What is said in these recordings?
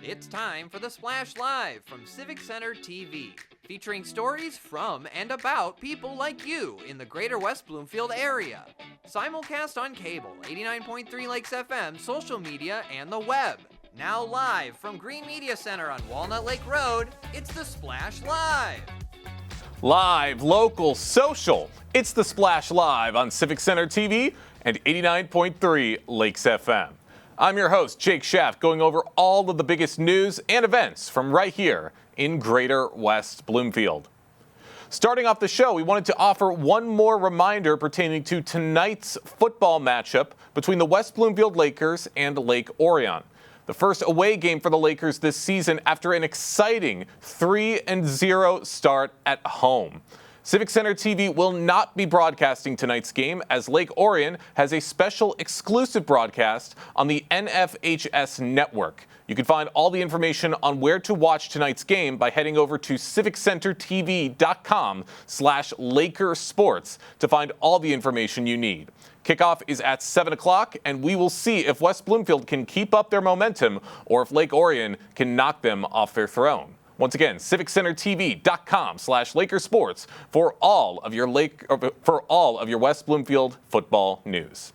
It's time for the Splash Live from Civic Center TV, featuring stories from and about people like you in the greater West Bloomfield area. Simulcast on cable, 89.3 Lakes FM, social media, and the web. Now live from Green Media Center on Walnut Lake Road, it's the Splash Live. Live, local, social. It's the Splash Live on Civic Center TV and 89.3 Lakes FM. I'm your host, Jake Schaff, going over all of the biggest news and events from right here in Greater West Bloomfield. Starting off the show, we wanted to offer one more reminder pertaining to tonight's football matchup between the West Bloomfield Lakers and Lake Orion. The first away game for the Lakers this season after an exciting 3-0 start at home. Civic Center TV will not be broadcasting tonight's game as Lake Orion has a special exclusive broadcast on the NFHS network. You can find all the information on where to watch tonight's game by heading over to civiccentertv.com/LakerSports to find all the information you need. Kickoff is at 7 o'clock, and we will see if West Bloomfield can keep up their momentum or if Lake Orion can knock them off their throne. Once again, civiccentertv.com/LakerSports for all of your West Bloomfield football news.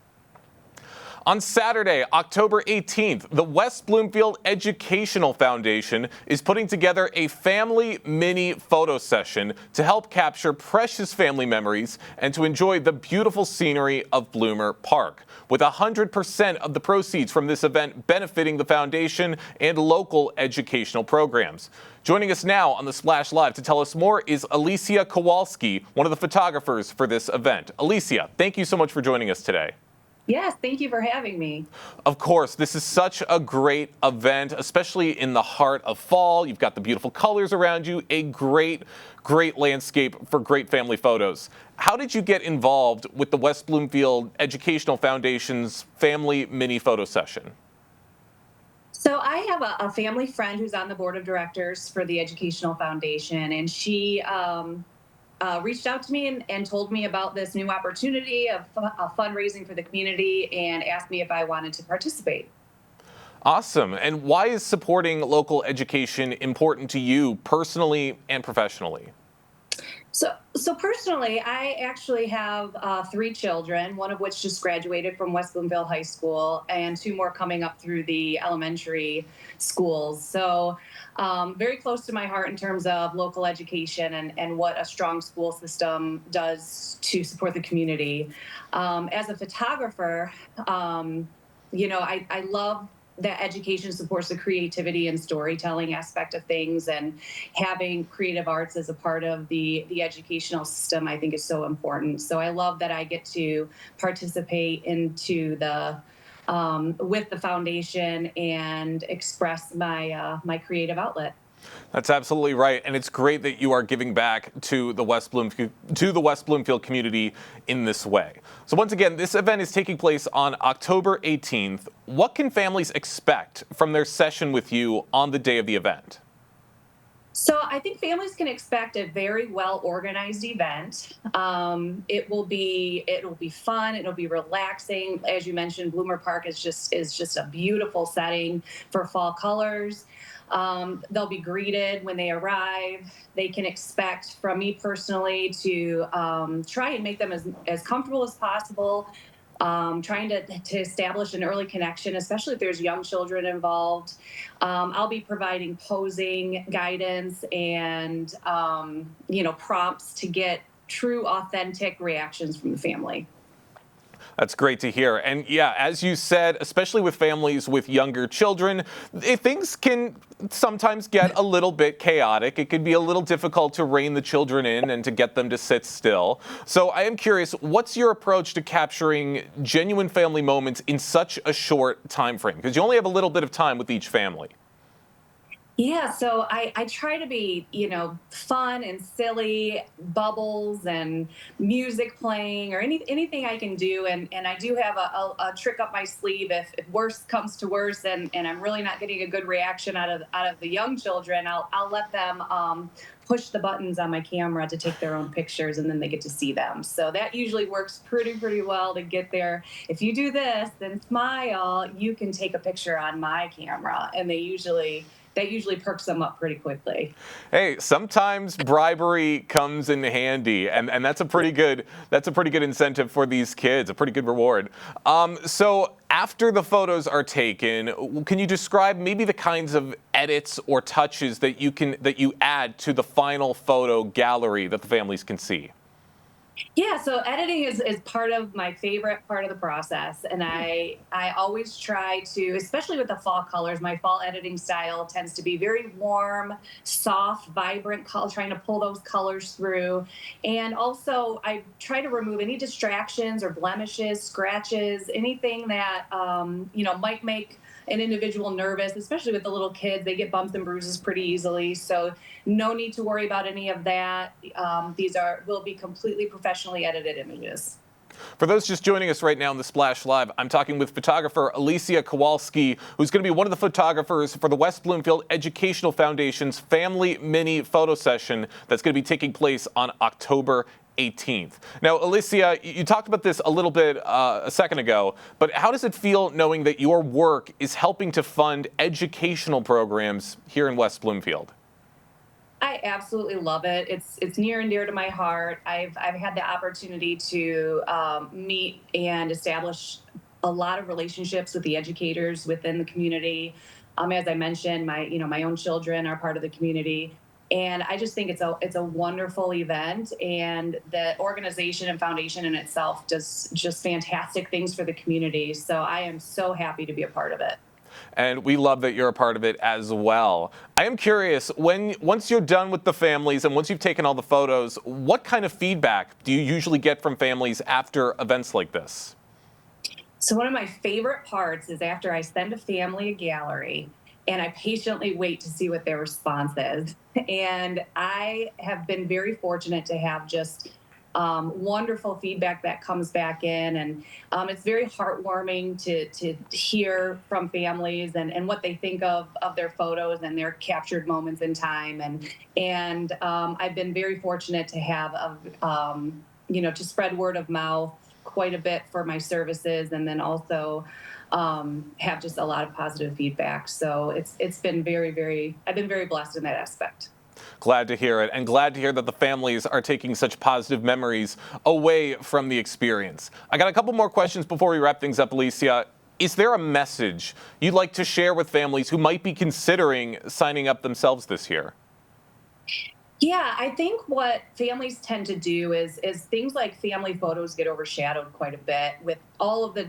On Saturday, October 18th, the West Bloomfield Educational Foundation is putting together a family mini photo session to help capture precious family memories and to enjoy the beautiful scenery of Bloomer Park, with 100% of the proceeds from this event benefiting the foundation and local educational programs. Joining us now on the Splash Live to tell us more is Alicia Kowalski, one of the photographers for this event. Alicia, thank you so much for joining us today. Yes, thank you for having me. Of course, this is such a great event, especially in the heart of fall. You've got the beautiful colors around you, a great landscape for great family photos. How did you get involved with the West Bloomfield Educational Foundation's family mini photo session? So I have a family friend who's on the board of directors for the Educational Foundation, and she reached out to me and told me about this new opportunity of fundraising for the community and asked me if I wanted to participate. Awesome. And why is supporting local education important to you personally and professionally? So personally, I actually have 3 children, one of which just graduated from West Bloomfield High School, and 2 more coming up through the elementary schools. So very close to my heart in terms of local education and what a strong school system does to support the community. As a photographer, I love that education supports the creativity and storytelling aspect of things, and having creative arts as a part of the educational system, I think, is so important. So I love that I get to participate into with the foundation and express my creative outlet. That's absolutely right, and it's great that you are giving back to the West Bloomfield community in this way. So once again, this event is taking place on October 18th. What can families expect from their session with you on the day of the event? So I think families can expect a very well organized event. It will be fun. It'll be relaxing. As you mentioned, Bloomer Park is just a beautiful setting for fall colors. They'll be greeted when they arrive. They can expect from me personally to try and make them as comfortable as possible, trying to establish an early connection, especially if there's young children involved. I'll be providing posing guidance and, prompts to get true, authentic reactions from the family. That's great to hear. And yeah, as you said, especially with families with younger children, things can sometimes get a little bit chaotic. It can be a little difficult to rein the children in and to get them to sit still. So I am curious, what's your approach to capturing genuine family moments in such a short time frame? Because you only have a little bit of time with each family. Yeah, so I try to be, fun and silly, bubbles and music playing or anything I can do. And I do have a trick up my sleeve if worse comes to worse and I'm really not getting a good reaction out of the young children. I'll let them push the buttons on my camera to take their own pictures, and then they get to see them. So that usually works pretty well to get there. If you do this, then smile, you can take a picture on my camera. And that usually perks them up pretty quickly. Hey, sometimes bribery comes in handy, and that's a pretty good incentive for these kids, a pretty good reward. So after the photos are taken, can you describe maybe the kinds of edits or touches that you add to the final photo gallery that the families can see? Yeah, so editing is part of my favorite part of the process. And I always try to, especially with the fall colors, my fall editing style tends to be very warm, soft, vibrant color, trying to pull those colors through. And also I try to remove any distractions or blemishes, scratches, anything that, might make an individual nervous, especially with the little kids. They get bumps and bruises pretty easily. So no need to worry about any of that. These will be completely professionally edited images. For those just joining us right now in the Splash Live, I'm talking with photographer Alicia Kowalski, who's going to be one of the photographers for the West Bloomfield Educational Foundation's Family Mini Photo Session that's going to be taking place on October 18th. Now, Alicia, you talked about this a little bit a second ago, but how does it feel knowing that your work is helping to fund educational programs here in West Bloomfield? I absolutely love it. It's near and dear to my heart. I've had the opportunity to meet and establish a lot of relationships with the educators within the community. As I mentioned, my own children are part of the community. And I just think it's a wonderful event, and the organization and foundation in itself does just fantastic things for the community. So I am so happy to be a part of it. And we love that you're a part of it as well. I am curious, once you're done with the families and once you've taken all the photos, what kind of feedback do you usually get from families after events like this? So one of my favorite parts is after I send a family a gallery, and I patiently wait to see what their response is. And I have been very fortunate to have just wonderful feedback that comes back in. And it's very heartwarming to hear from families and what they think of their photos and their captured moments in time. And I've been very fortunate to have, to spread word of mouth quite a bit for my services, and then also have just a lot of positive feedback. So it's been I've been very blessed in that aspect. Glad to hear it, and glad to hear that the families are taking such positive memories away from the experience. I got a couple more questions before we wrap things up, Alicia. Is there a message you'd like to share with families who might be considering signing up themselves this year? Yeah, I think what families tend to do is things like family photos get overshadowed quite a bit with all of the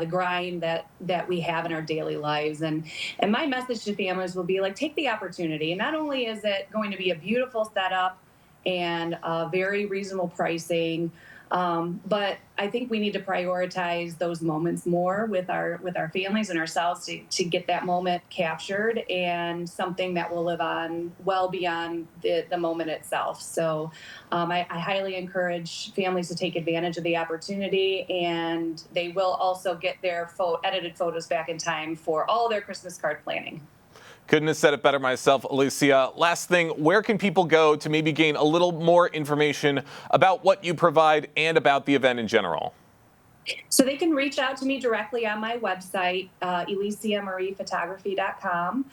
grind that we have in our daily lives. And my message to families will be like, take the opportunity. And not only is it going to be a beautiful setup and very reasonable pricing, but I think we need to prioritize those moments more with our families and ourselves to get that moment captured, and something that will live on well beyond the moment itself. So I highly encourage families to take advantage of the opportunity, and they will also get their edited photos back in time for all their Christmas card planning. Couldn't have said it better myself, Alicia. Last thing, where can people go to maybe gain a little more information about what you provide and about the event in general? So they can reach out to me directly on my website, EliciaMariePhotography.com,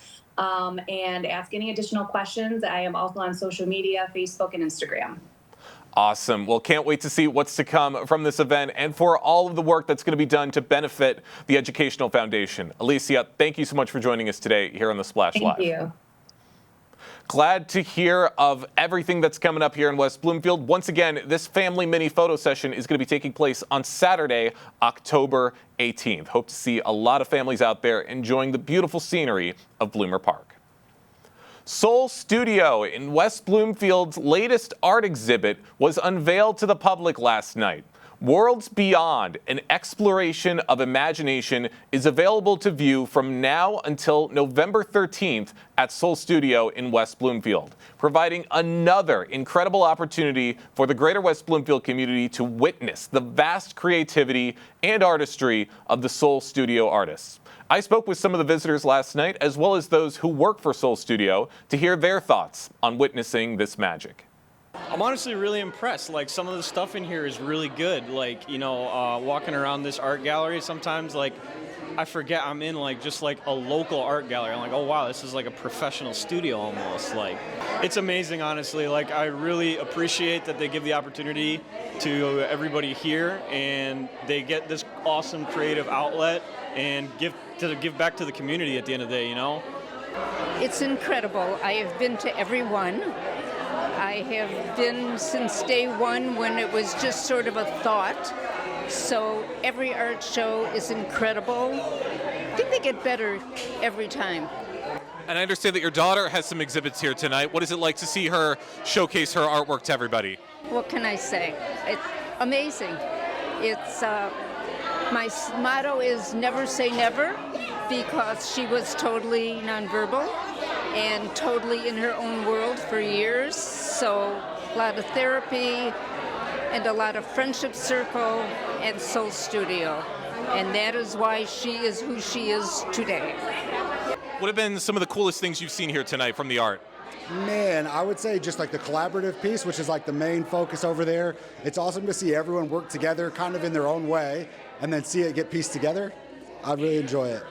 and ask any additional questions. I am also on social media, Facebook and Instagram. Awesome. Well, can't wait to see what's to come from this event and for all of the work that's going to be done to benefit the Educational Foundation. Alicia, thank you so much for joining us today here on the Splash Live. Thank you. Glad to hear of everything that's coming up here in West Bloomfield. Once again, this family mini photo session is going to be taking place on Saturday, October 18th. Hope to see a lot of families out there enjoying the beautiful scenery of Bloomer Park. Soul Studio in West Bloomfield's latest art exhibit was unveiled to the public last night. Worlds Beyond, an exploration of imagination, is available to view from now until November 13th at Soul Studio in West Bloomfield, providing another incredible opportunity for the greater West Bloomfield community to witness the vast creativity and artistry of the Soul Studio artists. I spoke with some of the visitors last night, as well as those who work for Soul Studio, to hear their thoughts on witnessing this magic. I'm honestly really impressed. Like, some of the stuff in here is really good. Like, you know, walking around this art gallery, sometimes, like, I forget I'm in, like, just, like, a local art gallery. I'm like, oh, wow, this is, like, a professional studio almost. Like, it's amazing, honestly. Like, I really appreciate that they give the opportunity to everybody here, and they get this awesome creative outlet and give back to the community at the end of the day, you know? It's incredible. I have been to every one. I have been since day one when it was just sort of a thought. So every art show is incredible. I think they get better every time. And I understand that your daughter has some exhibits here tonight. What is it like to see her showcase her artwork to everybody? What can I say? It's amazing. It's my motto is never say never, because she was totally nonverbal and totally in her own world for years. So a lot of therapy and a lot of friendship circle and Soul Studio. And that is why she is who she is today. What have been some of the coolest things you've seen here tonight from the art? Man, I would say just like the collaborative piece, which is like the main focus over there. It's awesome to see everyone work together kind of in their own way and then see it get pieced together. I really enjoy it.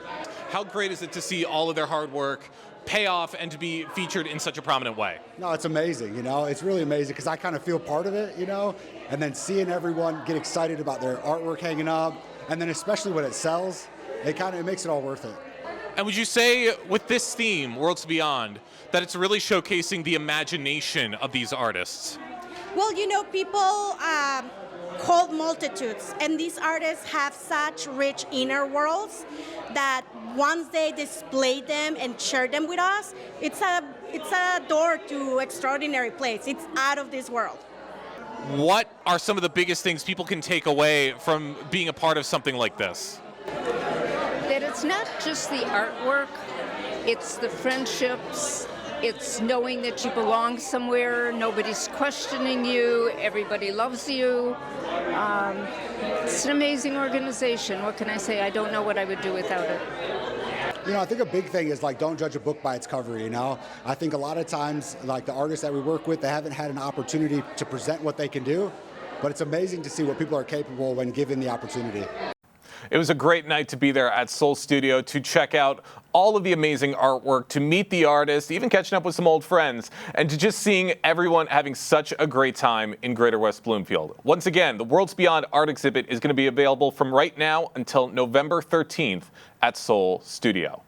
How great is it to see all of their hard work pay off and to be featured in such a prominent way? No, it's amazing, you know, it's really amazing because I kind of feel part of it, you know, and then seeing everyone get excited about their artwork hanging up, and then especially when it sells, it makes it all worth it. And would you say with this theme, Worlds Beyond, that it's really showcasing the imagination of these artists? Well, you know, people hold multitudes, and these artists have such rich inner worlds that once they display them and share them with us, it's a door to extraordinary place. It's out of this world. What are some of the biggest things people can take away from being a part of something like this? That it's not just the artwork, it's the friendships, it's knowing that you belong somewhere, nobody's questioning you, everybody loves you. It's an amazing organization. What can I say? I don't know what I would do without it. You know, I think a big thing is like, don't judge a book by its cover, you know? I think a lot of times, like the artists that we work with, they haven't had an opportunity to present what they can do, but it's amazing to see what people are capable when given the opportunity. It was a great night to be there at Soul Studio to check out all of the amazing artwork, to meet the artists, even catching up with some old friends, and to just seeing everyone having such a great time in Greater West Bloomfield. Once again, the Worlds Beyond art exhibit is going to be available from right now until November 13th at Soul Studio.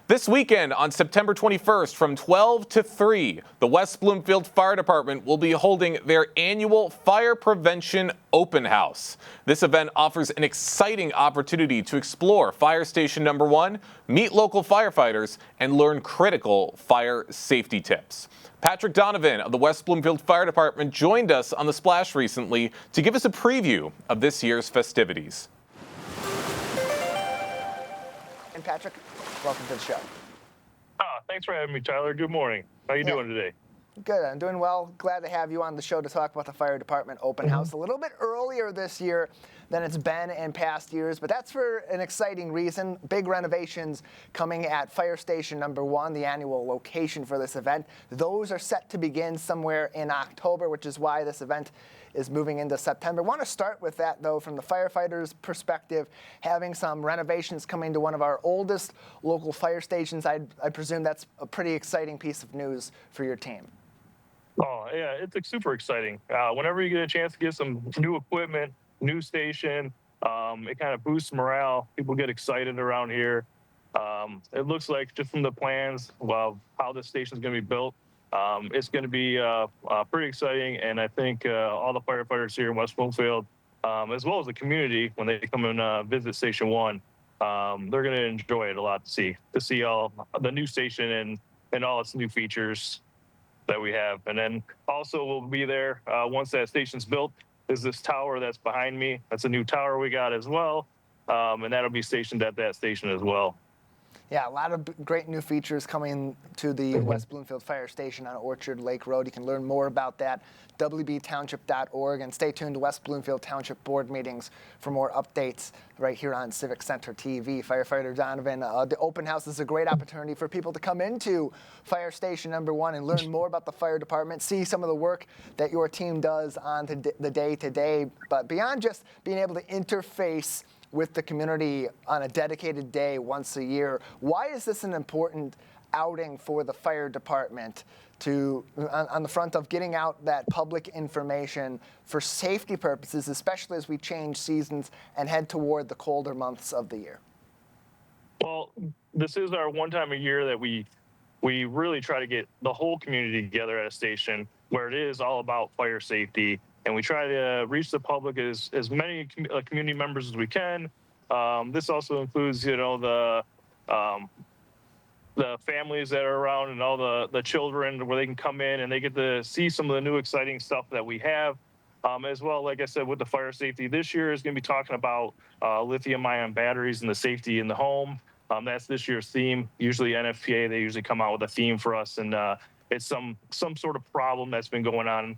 This weekend on September 21st from 12 to 3, the West Bloomfield Fire Department will be holding their annual Fire Prevention Open House. This event offers an exciting opportunity to explore Fire Station Number 1, meet local firefighters, and learn critical fire safety tips. Patrick Donovan of the West Bloomfield Fire Department joined us on The Splash recently to give us a preview of this year's festivities. And Patrick, welcome to the show. Thanks for having me, Tyler. Good morning. How you doing today? Good. I'm doing well. Glad to have you on the show to talk about the Fire Department Open House a little bit earlier this year than it's been in past years, but that's for an exciting reason. Big renovations coming at Fire Station Number 1, the annual location for this event. Those are set to begin somewhere in October, which is why this event is moving into September. I want to start with that, though, from the firefighters' perspective, having some renovations coming to one of our oldest local fire stations. I presume that's a pretty exciting piece of news for your team. Oh, yeah, it's like super exciting. Whenever you get a chance to get some new equipment, new station, it kind of boosts morale. People get excited around here. It looks like, just from the plans of how this station is going to be built, it's going to be pretty exciting, and I think all the firefighters here in West Bloomfield, as well as the community, when they come and visit Station 1, they're going to enjoy it a lot to see all the new station and all its new features that we have. And then also we'll be there once that station's built is this tower that's behind me. That's a new tower we got as well, and that'll be stationed at that station as well. Yeah, a lot of great new features coming to the West Bloomfield Fire Station on Orchard Lake Road. You can learn more about that, wbtownship.org, and stay tuned to West Bloomfield Township Board meetings for more updates right here on Civic Center TV. Firefighter Donovan, the open house is a great opportunity for people to come into Fire Station number 1 and learn more about the fire department, see some of the work that your team does on the day-to-day. But beyond just being able to interface with the community on a dedicated day once a year, why is this an important outing for the fire department to, on the front of getting out that public information for safety purposes, especially as we change seasons and head toward the colder months of the year? Well, this is our one time a year that we really try to get the whole community together at a station where it is all about fire safety. And we try to reach the public as many community members as we can. This also includes, the families that are around and all the children where they can come in and they get to see some of the new exciting stuff that we have. As well, like I said, with the fire safety this year is going to be talking about lithium-ion batteries and the safety in the home. That's this year's theme. Usually NFPA, they usually come out with a theme for us, and it's some sort of problem that's been going on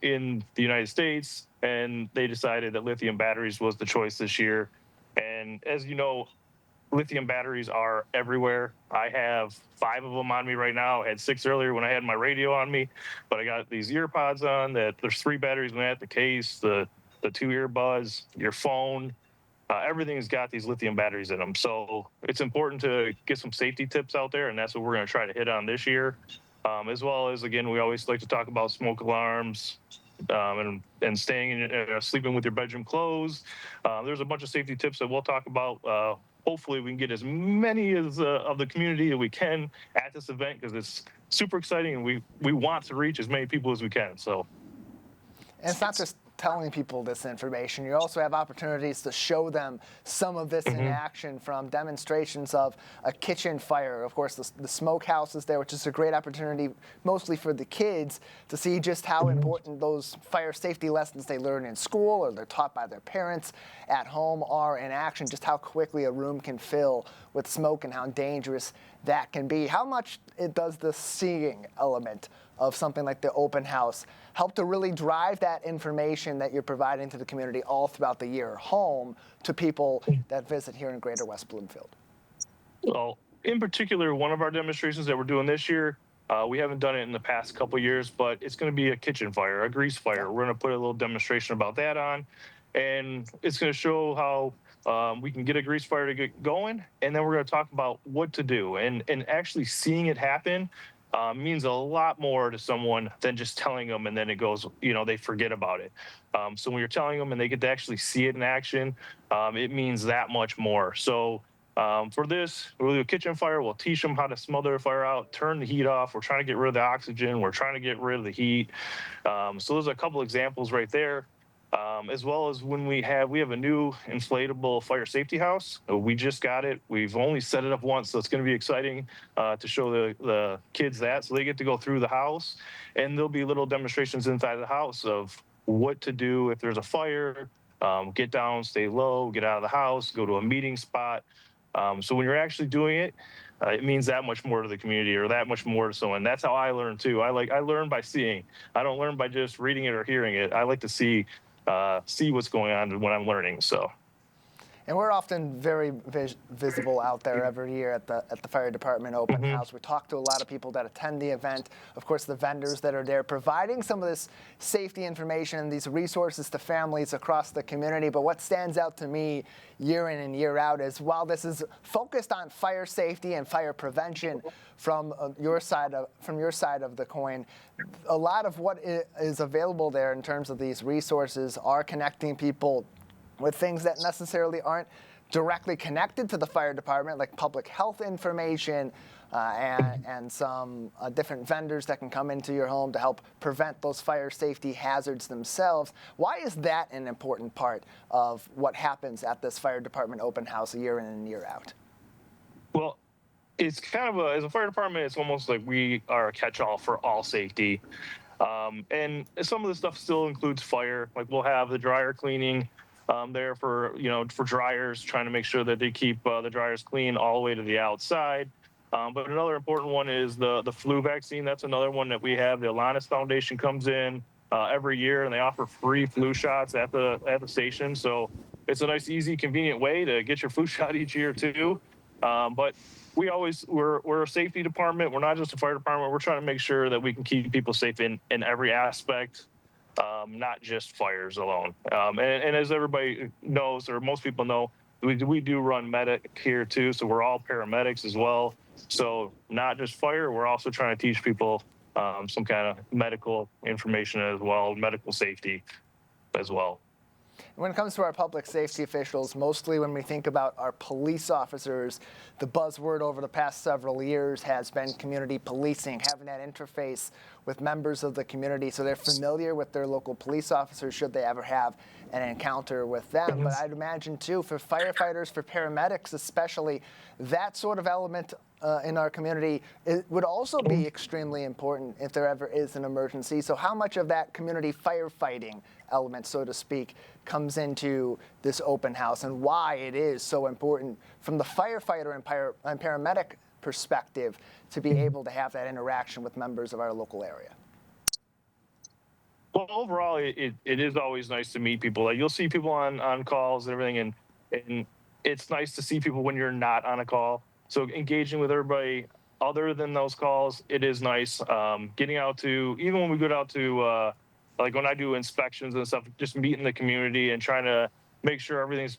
in the United States, and they decided that lithium batteries was the choice this year. And as you know, lithium batteries are everywhere. I have 5 of them on me right now. I had 6 earlier when I had my radio on me, but I got these ear pods on that there's 3 batteries in that, the case, the 2 earbuds, your phone, everything's got these lithium batteries in them. So it's important to get some safety tips out there, and that's what we're going to try to hit on this year. As well as, again, we always like to talk about smoke alarms and staying in, sleeping with your bedroom closed. There's a bunch of safety tips that we'll talk about. Hopefully we can get as many of the community as we can at this event, because it's super exciting and we want to reach as many people as we can. So, and it's not just telling people this information. You also have opportunities to show them some of this in action, from demonstrations of a kitchen fire. Of course, the smokehouse is there, which is a great opportunity mostly for the kids to see just how important those fire safety lessons they learn in school or they're taught by their parents at home are in action, just how quickly a room can fill with smoke and how dangerous that can be. How much does the seeing element of something like the open house help to really drive that information that you're providing to the community all throughout the year home to people that visit here in Greater West Bloomfield? Well, in particular, one of our demonstrations that we're doing this year, we haven't done it in the past couple of years, but it's going to be a kitchen fire, a grease fire. We're going to put a little demonstration about that on, and it's going to show how we can get a grease fire to get going, and then we're going to talk about what to do. And actually seeing it happen means a lot more to someone than just telling them and then it goes, they forget about it. So when you're telling them and they get to actually see it in action, it means that much more. So for this, we'll do a kitchen fire. We'll teach them how to smother a fire out, turn the heat off. We're trying to get rid of the oxygen. We're trying to get rid of the heat. So there's a couple examples right there. As well as when we have a new inflatable fire safety house. We just got it. We've only set it up once, so it's going to be exciting to show the kids that. So they get to go through the house, and there'll be little demonstrations inside the house of what to do if there's a fire. Get down, stay low, get out of the house, go to a meeting spot. So when you're actually doing it, it means that much more to the community, or that much more to someone. That's how I learn too. I learn by seeing. I don't learn by just reading it or hearing it. I like to see what's going on when I'm learning. So, and we're often very visible out there every year at the fire department open house. We talk to a lot of people that attend the event. Of course, the vendors that are there providing some of this safety information, these resources to families across the community. But what stands out to me year in and year out is, while this is focused on fire safety and fire prevention from your side of the coin, a lot of what is available there in terms of these resources are connecting people with things that necessarily aren't directly connected to the fire department, like public health information and some different vendors that can come into your home to help prevent those fire safety hazards themselves. Why is that an important part of what happens at this fire department open house year in and year out? Well, it's kind of as a fire department, it's almost like we are a catch-all for all safety. And some of the stuff still includes fire. Like we'll have the dryer cleaning there for for dryers, trying to make sure that they keep the dryers clean all the way to the outside. But another important one is the flu vaccine. That's another one that we have. The Alanis Foundation comes in every year, and they offer free flu shots at the station. So it's a nice, easy, convenient way to get your flu shot each year too. But we're a safety department. We're not just a fire department. We're trying to make sure that we can keep people safe in every aspect, not just fires alone. And as everybody knows, or most people know, we do run medic here too. So we're all paramedics as well. So not just fire, we're also trying to teach people some kind of medical information as well, medical safety as well. When it comes to our public safety officials, mostly when we think about our police officers, the buzzword over the past several years has been community policing, having that interface with members of the community so they're familiar with their local police officers should they ever have an encounter with them. But I'd imagine, too, for firefighters, for paramedics especially, that sort of element in our community it would also be extremely important if there ever is an emergency. So how much of that community firefighting element, so to speak, comes into this open house and why it is so important from the firefighter and paramedic perspective to be able to have that interaction with members of our local area? Well, overall, it is always nice to meet people. Like you'll see people on calls and everything, and it's nice to see people when you're not on a call. So engaging with everybody other than those calls, it is nice. Getting out to, even when we go out to, like when I do inspections and stuff, just meeting the community and trying to make sure everything's,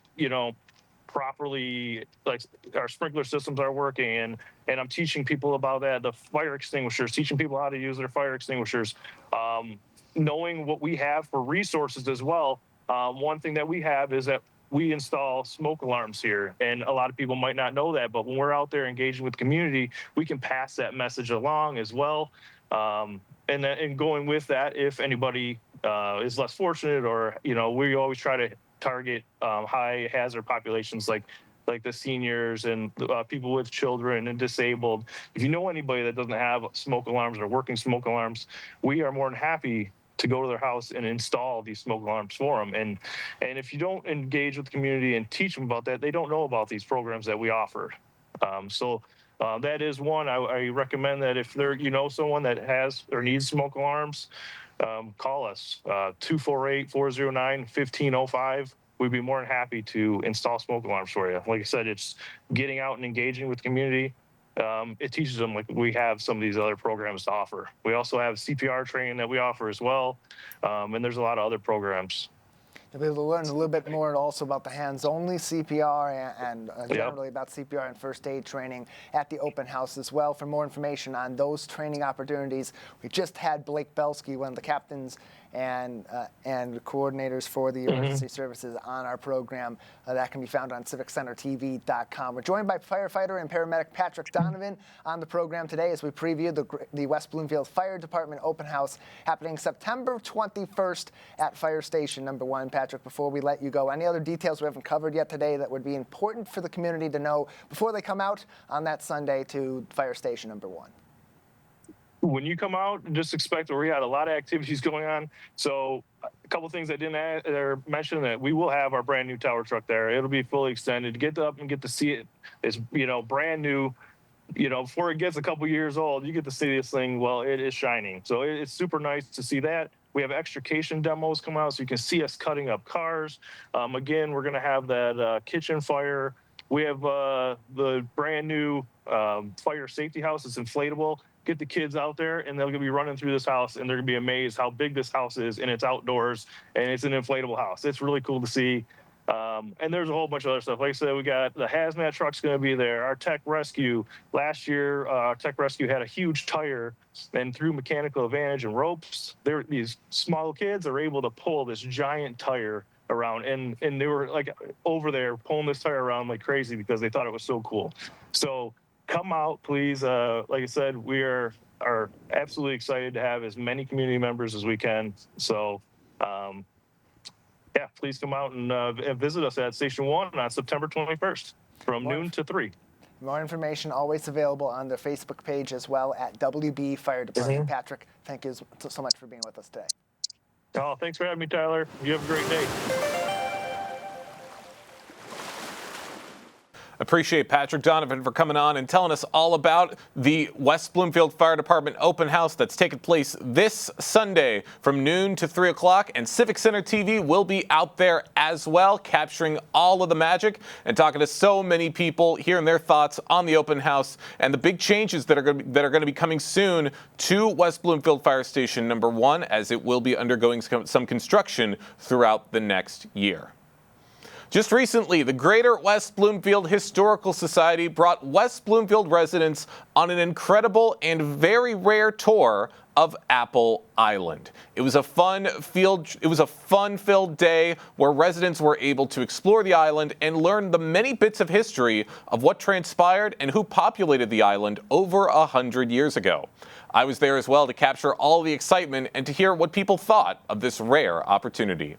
properly, like our sprinkler systems are working, and I'm teaching people about that, the fire extinguishers, teaching people how to use their fire extinguishers, knowing what we have for resources as well. One thing that we have is that we install smoke alarms here, and a lot of people might not know that, but when we're out there engaging with the community, we can pass that message along as well. And going with that, if anybody is less fortunate, or we always try to target high hazard populations like the seniors and people with children and disabled. If you know anybody that doesn't have smoke alarms or working smoke alarms, we are more than happy to go to their house and install these smoke alarms for them. And if you don't engage with the community and teach them about that, they don't know about these programs that we offer. So that is one. I recommend that if someone that has or needs smoke alarms, call us, 248-409-1505. We'd be more than happy to install smoke alarms for you. Like I said, it's getting out and engaging with the community. It teaches them like we have some of these other programs to offer. We also have CPR training that we offer as well. And there's a lot of other programs. To be able to learn a little bit more also about the hands-only CPR and generally about CPR and first aid training at the open house as well. For more information on those training opportunities, we just had Blake Belsky, one of the captains and coordinators for the emergency services on our program. That can be found on civiccentertv.com. We're joined by firefighter and paramedic Patrick Donovan on the program today as we preview the West Bloomfield Fire Department Open House happening September 21st at Fire Station number 1. Patrick, before we let you go, any other details we haven't covered yet today that would be important for the community to know before they come out on that Sunday to Fire Station number 1? When you come out, just expect that we had a lot of activities going on. So a couple things I didn't mention, that we will have our brand new tower truck there. It'll be fully extended. Get up and get to see it. It's brand new. Before it gets a couple years old, you get to see this thing. Well, it is shining. So it's super nice to see that. We have extrication demos come out, so you can see us cutting up cars. Again, we're going to have that kitchen fire. We have the brand new fire safety house. It's inflatable. Get the kids out there, and they're going to be running through this house, and they're going to be amazed how big this house is, and it's outdoors, and it's an inflatable house. It's really cool to see. And there's a whole bunch of other stuff. Like I said, we got the hazmat truck's going to be there. Our tech rescue. Last year, tech rescue had a huge tire, and through mechanical advantage and ropes, these small kids are able to pull this giant tire around, and they were like over there pulling this tire around like crazy because they thought it was so cool. So come out, please. Like I said, we are absolutely excited to have as many community members as we can. So, please come out and visit us at Station 1 on September 21st from noon to 3. More information always available on their Facebook page as well at WB Fire Department. Patrick, thank you so much for being with us today. Oh, thanks for having me, Tyler. You have a great day. Appreciate Patrick Donovan for coming on and telling us all about the West Bloomfield Fire Department open house that's taking place this Sunday from noon to 3 o'clock. And Civic Center TV will be out there as well, capturing all of the magic and talking to so many people, hearing their thoughts on the open house and the big changes that are going to be coming soon to West Bloomfield Fire Station number 1, as it will be undergoing some construction throughout the next year. Just recently, the Greater West Bloomfield Historical Society brought West Bloomfield residents on an incredible and very rare tour of Apple Island. It was a fun-filled day where residents were able to explore the island and learn the many bits of history of what transpired and who populated the island over 100 years ago. I was there as well to capture all the excitement and to hear what people thought of this rare opportunity.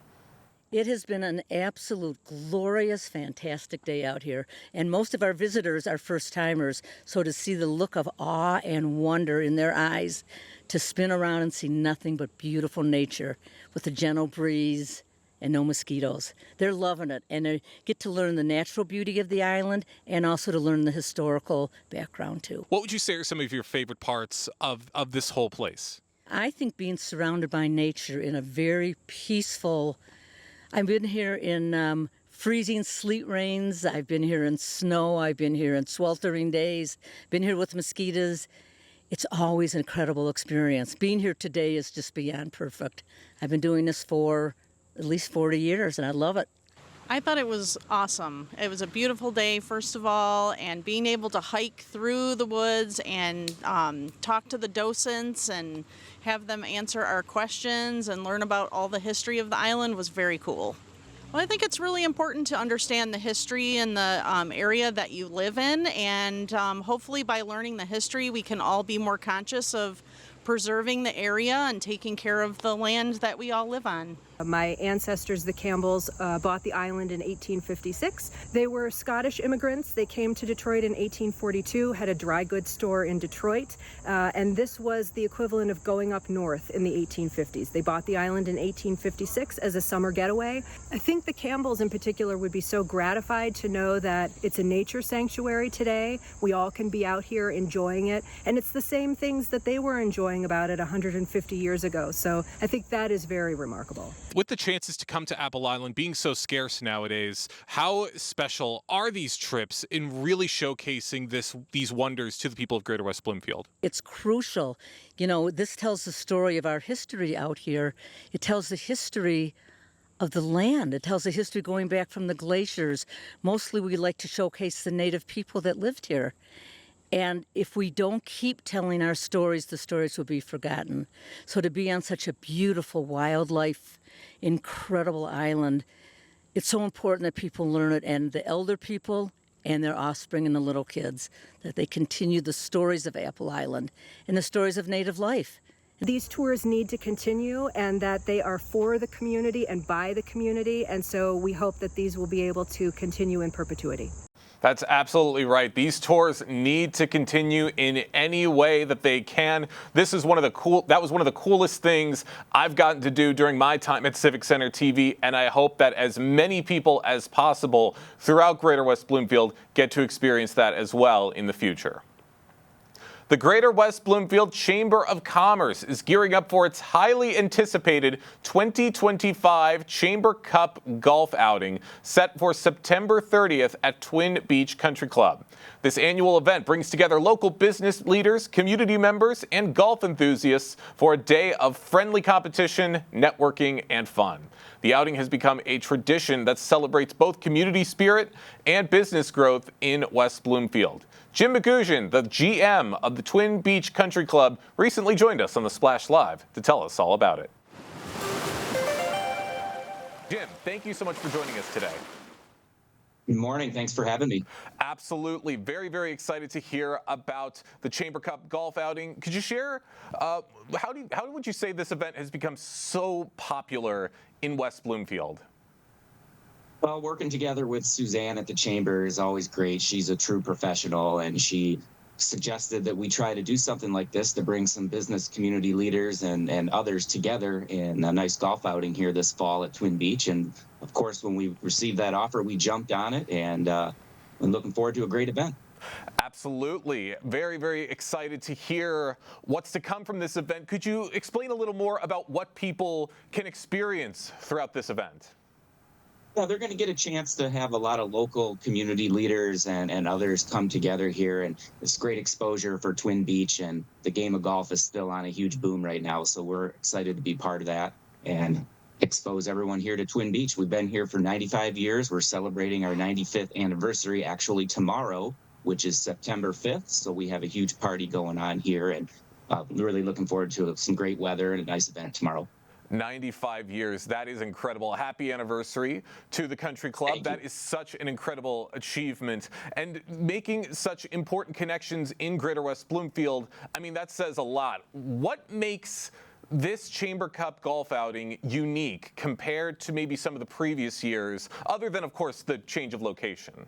It has been an absolute glorious, fantastic day out here, and most of our visitors are first-timers, so to see the look of awe and wonder in their eyes, to spin around and see nothing but beautiful nature with a gentle breeze and no mosquitoes. They're loving it, and they get to learn the natural beauty of the island and also to learn the historical background, too. What would you say are some of your favorite parts of this whole place? I think being surrounded by nature in a very peaceful. I've been here in freezing sleet rains. I've been here in snow. I've been here in sweltering days. Been here with mosquitoes. It's always an incredible experience. Being here today is just beyond perfect. I've been doing this for at least 40 years, and I love it. I thought it was awesome. It was a beautiful day, first of all, and being able to hike through the woods and talk to the docents and have them answer our questions and learn about all the history of the island was very cool. Well, I think it's really important to understand the history in the area that you live in, and hopefully by learning the history, we can all be more conscious of preserving the area and taking care of the land that we all live on. My ancestors, the Campbells, bought the island in 1856. They were Scottish immigrants. They came to Detroit in 1842, had a dry goods store in Detroit, and this was the equivalent of going up north in the 1850s. They bought the island in 1856 as a summer getaway. I think the Campbells in particular would be so gratified to know that it's a nature sanctuary today. We all can be out here enjoying it, and it's the same things that they were enjoying about it 150 years ago. So I think that is very remarkable. With the chances to come to Apple Island being so scarce nowadays, how special are these trips in really showcasing these wonders to the people of Greater West Bloomfield? It's crucial. You know, this tells the story of our history out here. It tells the history of the land. It tells the history going back from the glaciers. Mostly we like to showcase the native people that lived here. And if we don't keep telling our stories, the stories will be forgotten. So to be on such a beautiful wildlife, incredible island, it's so important that people learn it, and the elder people and their offspring and the little kids, that they continue the stories of Apple Island and the stories of native life. These tours need to continue, and that they are for the community and by the community, and so we hope that these will be able to continue in perpetuity. That's absolutely right. These tours need to continue in any way that they can. That was one of the coolest things I've gotten to do during my time at Civic Center TV, and I hope that as many people as possible throughout Greater West Bloomfield get to experience that as well in the future. The Greater West Bloomfield Chamber of Commerce is gearing up for its highly anticipated 2025 Chamber Cup golf outing set for September 30th at Twin Beach Country Club. This annual event brings together local business leaders, community members, and golf enthusiasts for a day of friendly competition, networking, and fun. The outing has become a tradition that celebrates both community spirit and business growth in West Bloomfield. Jim McGusian, the GM of the Twin Beach Country Club, recently joined us on the Splash Live to tell us all about it. Jim, thank you so much for joining us today. Good morning. Thanks for having me. Absolutely. Very, very excited to hear about the Chamber Cup golf outing. Could you share, how would you say this event has become so popular in West Bloomfield? Well, working together with Suzanne at the Chamber is always great. She's a true professional, and she suggested that we try to do something like this to bring some business community leaders and others together in a nice golf outing here this fall at Twin Beach. And of course, when we received that offer, we jumped on it, and I'm looking forward to a great event. Absolutely. Very, very excited to hear what's to come from this event. Could you explain a little more about what people can experience throughout this event? Yeah, they're going to get a chance to have a lot of local community leaders and others come together here. And it's great exposure for Twin Beach. And the game of golf is still on a huge boom right now. So we're excited to be part of that and expose everyone here to Twin Beach. We've been here for 95 years. We're celebrating our 95th anniversary actually tomorrow, which is September 5th. So we have a huge party going on here, and really looking forward to some great weather and a nice event tomorrow. 95 years. That is incredible. Happy anniversary to the country club. That is such an incredible achievement. And making such important connections in Greater West Bloomfield, I mean, that says a lot. What makes this Chamber Cup golf outing unique compared to maybe some of the previous years, other than, of course, the change of location?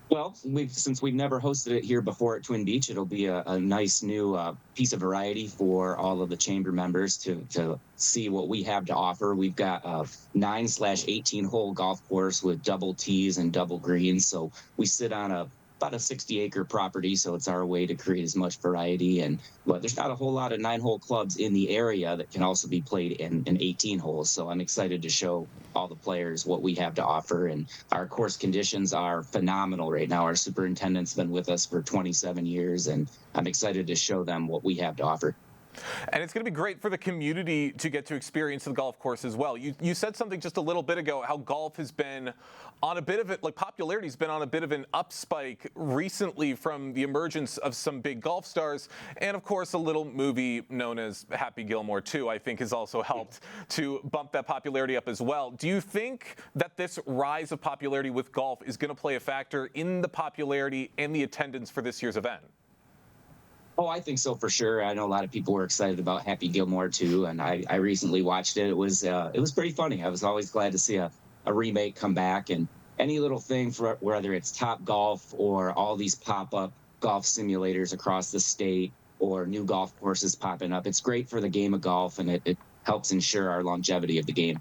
Well, since we've never hosted it here before at Twin Beach, it'll be a nice new piece of variety for all of the chamber members to see what we have to offer. We've got a 9/18 hole golf course with double tees and double greens. So we sit on about a 60-acre property, so it's our way to create as much variety. But there's not a whole lot of 9-hole clubs in the area that can also be played in 18 holes. So I'm excited to show all the players what we have to offer. And our course conditions are phenomenal right now. Our superintendent's been with us for 27 years, and I'm excited to show them what we have to offer. And it's going to be great for the community to get to experience the golf course as well. You said something just a little bit ago, how golf has been on a bit of it, like popularity's been on a bit of an upspike recently from the emergence of some big golf stars. And of course, a little movie known as Happy Gilmore 2, I think, has also helped to bump that popularity up as well. Do you think that this rise of popularity with golf is going to play a factor in the popularity and the attendance for this year's event? Oh, I think so for sure. I know a lot of people were excited about Happy Gilmore too, and I recently watched it. It was pretty funny. I was always glad to see a remake come back, and any little thing for whether it's Top Golf or all these pop-up golf simulators across the state or new golf courses popping up. It's great for the game of golf, and it helps ensure our longevity of the game.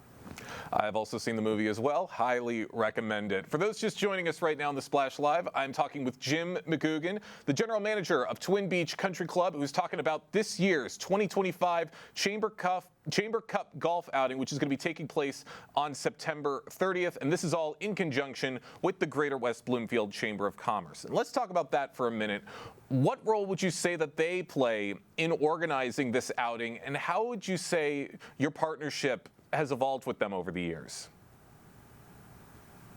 I've also seen the movie as well. Highly recommend it. For those just joining us right now on the Splash Live, I'm talking with Jim McGugan, the general manager of Twin Beach Country Club, who's talking about this year's 2025 Chamber Cup golf outing, which is going to be taking place on September 30th. And this is all in conjunction with the Greater West Bloomfield Chamber of Commerce. And let's talk about that for a minute. What role would you say that they play in organizing this outing, and how would you say your partnership has evolved with them over the years?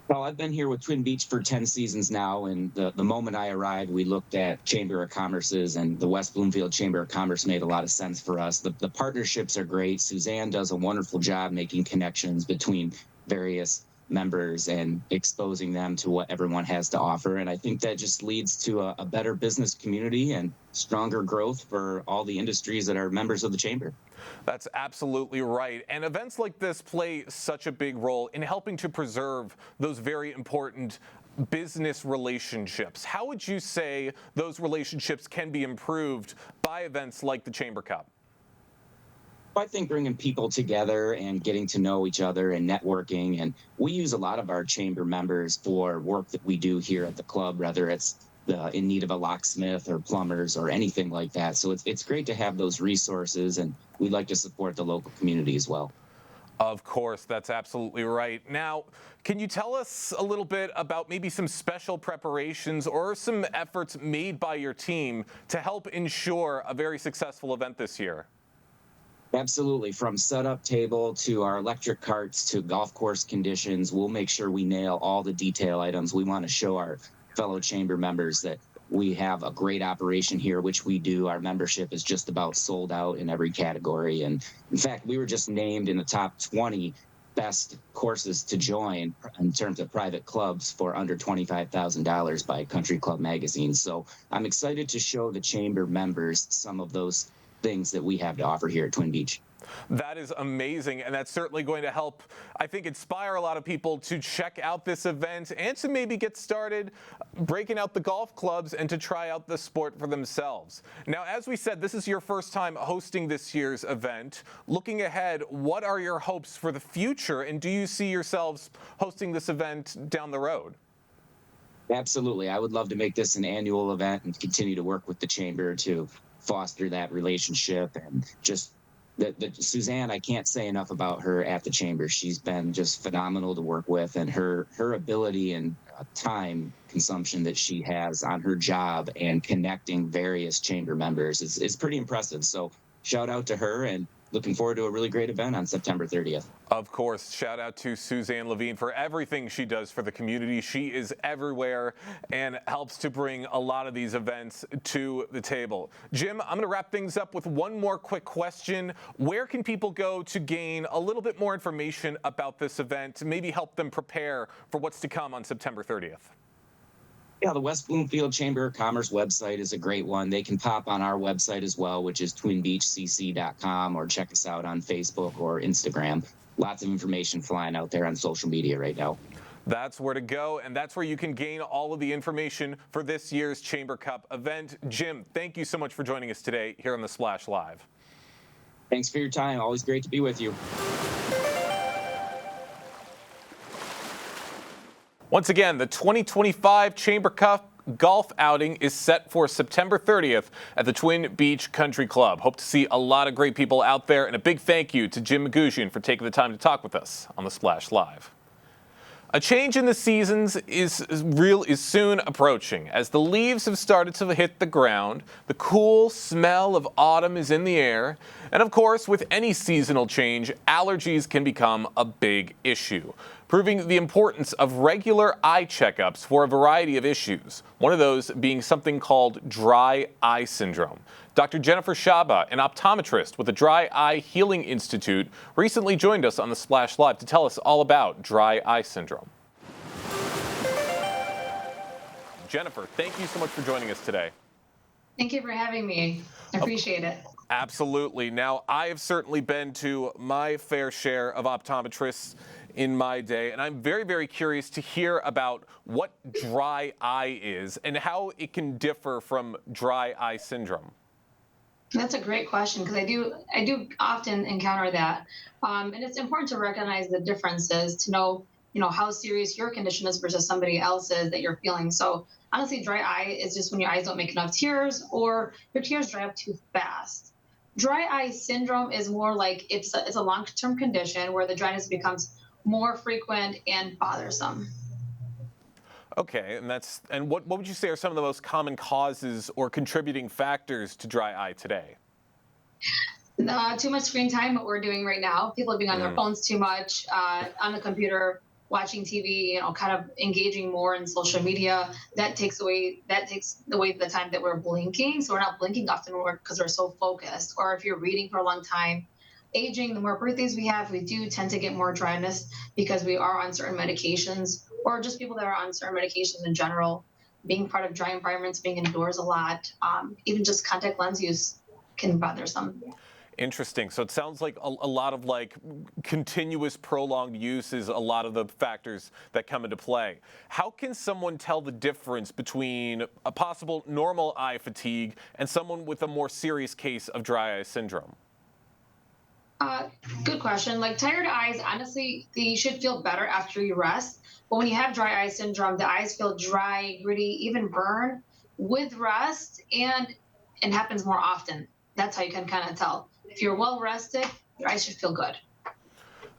Well, I've been here with Twin Beach for 10 seasons now, and the moment I arrived, we looked at Chamber of Commerce's, and the West Bloomfield Chamber of Commerce made a lot of sense for us. The partnerships are great. Suzanne does a wonderful job making connections between various members and exposing them to what everyone has to offer. And I think that just leads to a better business community and stronger growth for all the industries that are members of the Chamber. That's absolutely right. And events like this play such a big role in helping to preserve those very important business relationships. How would you say those relationships can be improved by events like the Chamber Cup? I think bringing people together and getting to know each other and networking. And we use a lot of our chamber members for work that we do here at the club, whether it's in need of a locksmith or plumbers or anything like that. So it's great to have those resources, and we'd like to support the local community as well. Of course, that's absolutely right. Now, can you tell us a little bit about maybe some special preparations or some efforts made by your team to help ensure a very successful event this year? Absolutely. From setup table to our electric carts to golf course conditions, we'll make sure we nail all the detail items. We want to show our fellow chamber members that we have a great operation here, which we do. Our membership is just about sold out in every category. And in fact, we were just named in the top 20 best courses to join in terms of private clubs for under $25,000 by Country Club magazine. So I'm excited to show the chamber members some of those things that we have to offer here at Twin Beach. That is amazing, and that's certainly going to help, I think, inspire a lot of people to check out this event and to maybe get started breaking out the golf clubs and to try out the sport for themselves. Now, as we said, this is your first time hosting this year's event. Looking ahead, what are your hopes for the future, and do you see yourselves hosting this event down the road? Absolutely. I would love to make this an annual event and continue to work with the chamber to foster that relationship. And just Suzanne, I can't say enough about her at the chamber. She's been just phenomenal to work with, and her ability and time consumption that she has on her job and connecting various chamber members is pretty impressive. So shout out to her, and looking forward to a really great event on September 30th. Of course, shout out to Suzanne Levine for everything she does for the community. She is everywhere and helps to bring a lot of these events to the table. Jim, I'm going to wrap things up with one more quick question. Where can people go to gain a little bit more information about this event, to maybe help them prepare for what's to come on September 30th? Yeah, the West Bloomfield Chamber of Commerce website is a great one. They can pop on our website as well, which is twinbeachcc.com, or check us out on Facebook or Instagram. Lots of information flying out there on social media right now. That's where to go, and that's where you can gain all of the information for this year's Chamber Cup event. Jim, thank you so much for joining us today here on The Splash Live. Thanks for your time. Always great to be with you. Once again, the 2025 Chamber Cup golf outing is set for September 30th at the Twin Beach Country Club. Hope to see a lot of great people out there, and a big thank you to Jim Magushian for taking the time to talk with us on The Splash Live. A change in the seasons is soon approaching. As the leaves have started to hit the ground, the cool smell of autumn is in the air, and of course, with any seasonal change, allergies can become a big issue, proving the importance of regular eye checkups for a variety of issues, one of those being something called dry eye syndrome. Dr. Jennifer Shaba, an optometrist with the Dry Eye Healing Institute, recently joined us on The Splash Live to tell us all about dry eye syndrome. Jennifer, thank you so much for joining us today. Thank you for having me. I appreciate it. Absolutely. Now, I have certainly been to my fair share of optometrists in my day, and I'm very, very curious to hear about what dry eye is and how it can differ from dry eye syndrome. That's a great question, because I do often encounter that, and it's important to recognize the differences to know how serious your condition is versus somebody else's that you're feeling. So honestly, dry eye is just when your eyes don't make enough tears, or your tears dry up too fast. Dry eye syndrome is more like it's a long-term condition where the dryness becomes more frequent and bothersome. Okay, and what would you say are some of the most common causes or contributing factors to dry eye today? Too much screen time, what we're doing right now. People being on their phones too much, on the computer, watching TV, kind of engaging more in social media. That takes away the time that we're blinking. So we're not blinking often because we're so focused. Or if you're reading for a long time. Aging, the more birthdays we have, we do tend to get more dryness because we are on certain medications, or just people that are on certain medications in general, being part of dry environments, being indoors a lot, even just contact lens use can bother some. Interesting. So it sounds like a lot of continuous prolonged use is a lot of the factors that come into play. How can someone tell the difference between a possible normal eye fatigue and someone with a more serious case of dry eye syndrome? Good question. Tired eyes, honestly, they should feel better after you rest. But when you have dry eye syndrome, the eyes feel dry, gritty, even burn with rest, and it happens more often. That's how you can kind of tell. If you're well rested, your eyes should feel good.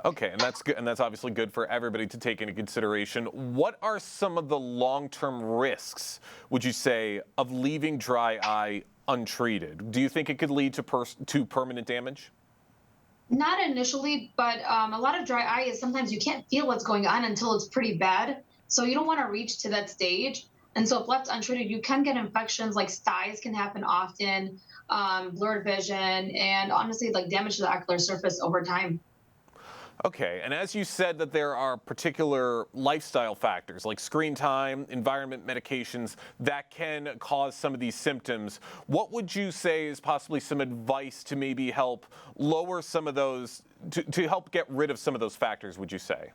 Okay, and that's good, and that's obviously good for everybody to take into consideration. What are some of the long-term risks, would you say, of leaving dry eye untreated? Do you think it could lead to permanent damage? Not initially, but a lot of dry eye is sometimes you can't feel what's going on until it's pretty bad. So you don't want to reach to that stage. And so if left untreated, you can get infections like styes can happen often, blurred vision, and honestly, damage to the ocular surface over time. Okay, and as you said that there are particular lifestyle factors like screen time, environment, medications that can cause some of these symptoms, what would you say is possibly some advice to maybe help lower some of those, to help get rid of some of those factors, would you say?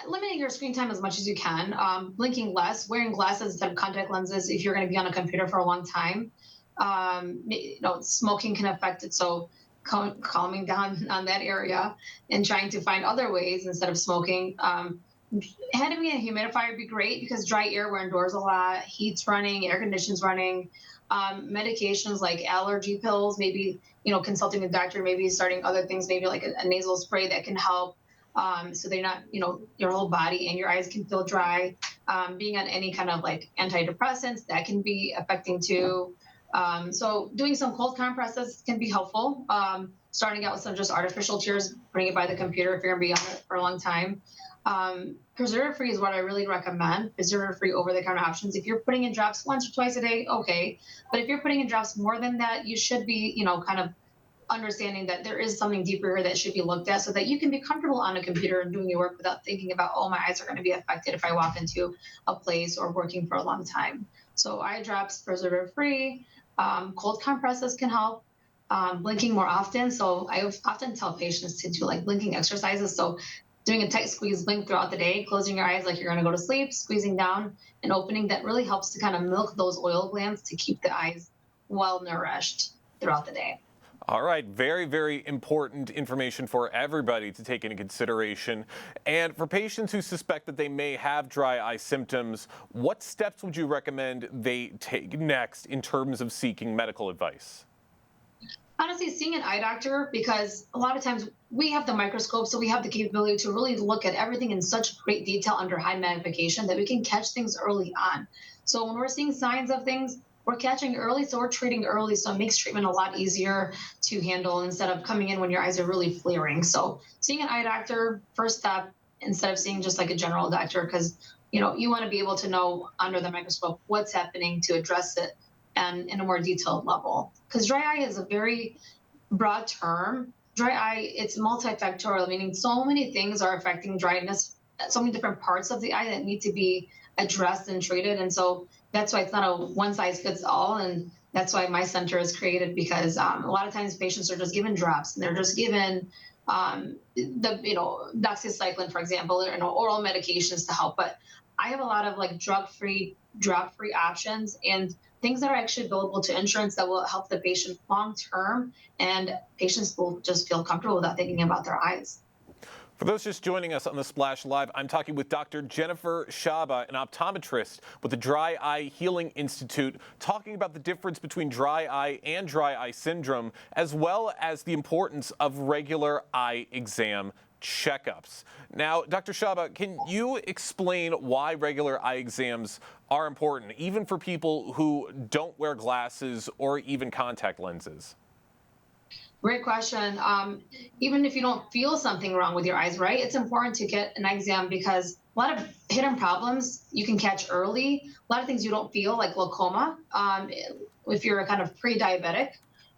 Limiting your screen time as much as you can, blinking less, wearing glasses instead of contact lenses if you're going to be on a computer for a long time. Smoking can affect it, so calming down on that area and trying to find other ways instead of smoking. Having a humidifier would be great because dry air, we're indoors a lot, heat's running, air conditioning's running. Medications like allergy pills, maybe consulting a doctor, maybe starting other things, maybe like a nasal spray that can help. So they're not, your whole body and your eyes can feel dry. Being on any kind of like antidepressants, that can be affecting too. So doing some cold compresses can be helpful. Starting out with some just artificial tears, putting it by the computer if you're gonna be on it for a long time. Preservative-free is what I really recommend. Preservative-free over-the-counter options. If you're putting in drops once or twice a day, okay. But if you're putting in drops more than that, you should be, kind of understanding that there is something deeper here that should be looked at so that you can be comfortable on a computer and doing your work without thinking about, oh, my eyes are going to be affected if I walk into a place or working for a long time. So eye drops, preservative free, cold compresses can help. Blinking more often. So I often tell patients to do like blinking exercises. So doing a tight squeeze blink throughout the day, closing your eyes like you're going to go to sleep, squeezing down and opening, that really helps to kind of milk those oil glands to keep the eyes well nourished throughout the day. All right, very, very important information for everybody to take into consideration. And for patients who suspect that they may have dry eye symptoms, what steps would you recommend they take next in terms of seeking medical advice? Honestly, seeing an eye doctor, because a lot of times we have the microscope, so we have the capability to really look at everything in such great detail under high magnification that we can catch things early on. So when we're seeing signs of things, we're catching early, so we're treating early, so it makes treatment a lot easier to handle instead of coming in when your eyes are really flaring. So seeing an eye doctor, first step, instead of seeing just like a general doctor, because you want to be able to know under the microscope what's happening to address it and in a more detailed level. Because dry eye is a very broad term. Dry eye, it's multifactorial, meaning so many things are affecting dryness, so many different parts of the eye that need to be addressed and treated. And so that's why it's not a one size fits all. And that's why my center is created, because a lot of times patients are just given drops and they're just given doxycycline, for example, or oral medications to help. But I have a lot of like drug-free, drop-free options and things that are actually billable to insurance that will help the patient long term, and patients will just feel comfortable without thinking about their eyes. For those just joining us on the Splash Live, I'm talking with Dr. Jennifer Shaba, an optometrist with the Dry Eye Healing Institute, talking about the difference between dry eye and dry eye syndrome, as well as the importance of regular eye exam checkups. Now, Dr. Shaba, can you explain why regular eye exams are important, even for people who don't wear glasses or even contact lenses? Great question. Even if you don't feel something wrong with your eyes, right? It's important to get an eye exam because a lot of hidden problems you can catch early. A lot of things you don't feel, like glaucoma, if you're kind of pre-diabetic.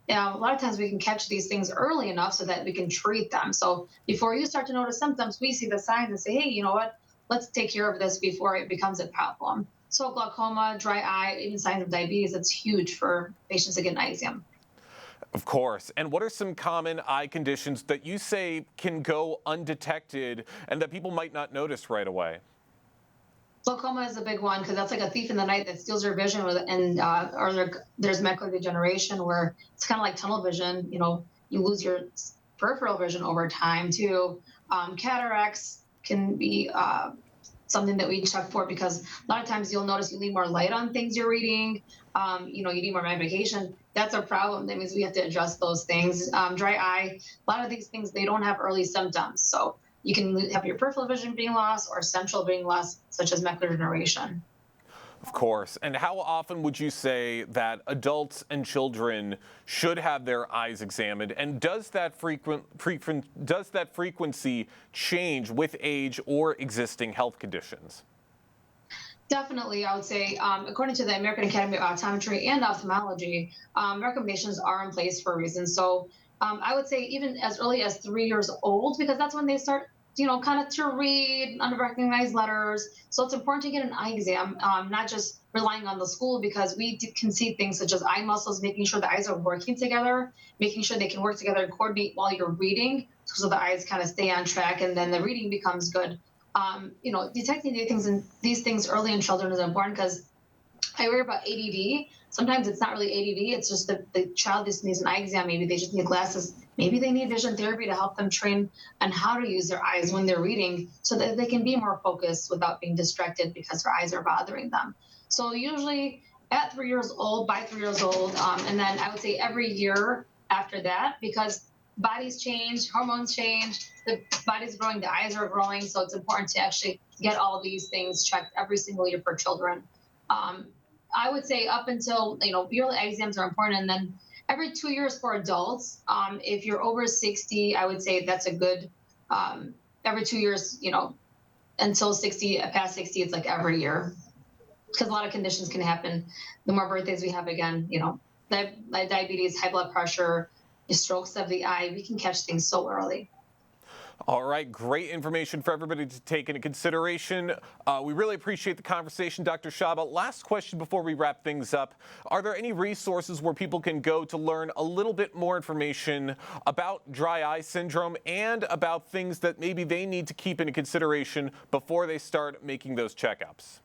A lot of times we can catch these things early enough so that we can treat them. So before you start to notice symptoms, we see the signs and say, hey, you know what? Let's take care of this before it becomes a problem. So glaucoma, dry eye, even signs of diabetes, it's huge for patients to get an eye exam. Of course. And what are some common eye conditions that you say can go undetected and that people might not notice right away? Glaucoma is a big one because that's like a thief in the night that steals your vision, or there's macular degeneration where it's kind of like tunnel vision. You lose your peripheral vision over time too. Cataracts can be something that we check for because a lot of times you'll notice you need more light on things you're reading. You need more magnification. That's a problem. That means we have to address those things. Dry eye, a lot of these things, they don't have early symptoms. So you can have your peripheral vision being lost or central being lost, such as macular degeneration. Of course. And how often would you say that adults and children should have their eyes examined? And does that frequency change with age or existing health conditions? Definitely, I would say, according to the American Academy of Optometry and Ophthalmology, recommendations are in place for a reason. So I would say even as early as 3 years old, because that's when they start, kind of to read, unrecognized letters. So it's important to get an eye exam, not just relying on the school, because we can see things such as eye muscles, making sure the eyes are working together, making sure they can work together and coordinate while you're reading, so the eyes kind of stay on track, and then the reading becomes good. Detecting these things early in children is important, because I worry about ADD. Sometimes it's not really ADD, it's just the child just needs an eye exam. Maybe they just need glasses. Maybe they need vision therapy to help them train on how to use their eyes when they're reading, so that they can be more focused without being distracted because their eyes are bothering them. So usually at 3 years old, by 3 years old, and then I would say every year after that, because bodies change, hormones change, the body's growing, the eyes are growing, so it's important to actually get all of these things checked every single year for children. I would say up until, yearly exams are important, and then every 2 years for adults. If you're over 60, I would say that's a good, every 2 years, until 60, past 60, it's like every year. Because a lot of conditions can happen. The more birthdays we have, again, diabetes, high blood pressure, strokes of the eye, we can catch things so early. All right, great information for everybody to take into consideration. We really appreciate the conversation, Dr. Shaba. Last question before we wrap things up. Are there any resources where people can go to learn a little bit more information about dry eye syndrome and about things that maybe they need to keep into consideration before they start making those checkups?